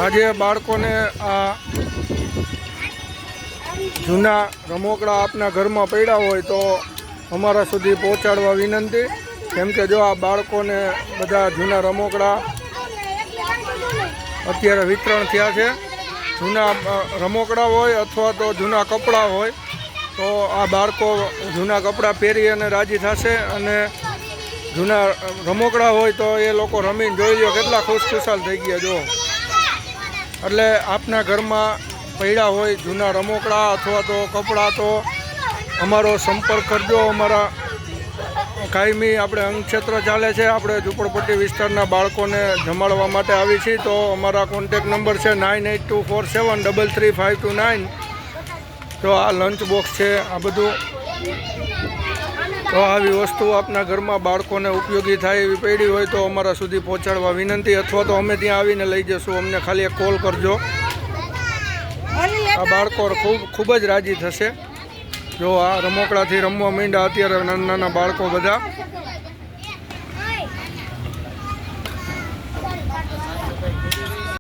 આજે બાળકોને આ જૂના રમકડા આપના ઘરમાં પડ્યા હોય તો અમારા સુધી પહોંચાડવા વિનંતી, કેમ કે જો આ બાળકોને બધા જૂના રમકડા અત્યારે વિતરણ થયા છે. જૂના રમકડા હોય અથવા તો જૂના કપડાં હોય તો આ બાળકો જૂના કપડાં પહેરી અને રાજી થશે, અને જૂના રમકડા હોય તો એ લોકો રમીને જોઈ લો કેટલા ખુશખુશાલ થઈ ગયા. જો એટલે આપના ઘરમાં પડ્યા હોય જૂના રમકડા અથવા તો કપડાં તો અમારો સંપર્ક કરજો. અમારા કાયમી આપણે અંગક્ષેત્ર ચાલે છે, આપણે ઝૂંપડપટ્ટી વિસ્તારના બાળકોને જમાડવા માટે આવી છીએ. તો અમારા કોન્ટેક નંબર છે 9824733529. તો આ લંચ બોક્સ છે, આ બધું. તો આવી વસ્તુ આપના ઘરમાં બાળકોને ઉપયોગી થાય એવી પડી હોય તો અમારા સુધી પહોંચાડવા વિનંતી, અથવા તો અમે ત્યાં આવીને લઈ જશું. અમને ખાલી એક કોલ કરજો. આ બાળકો ખૂબ જ રાજી થશે. જો આ રમકડાથી રમવા માંડ્યા અત્યારે નાના નાના બાળકો બધા.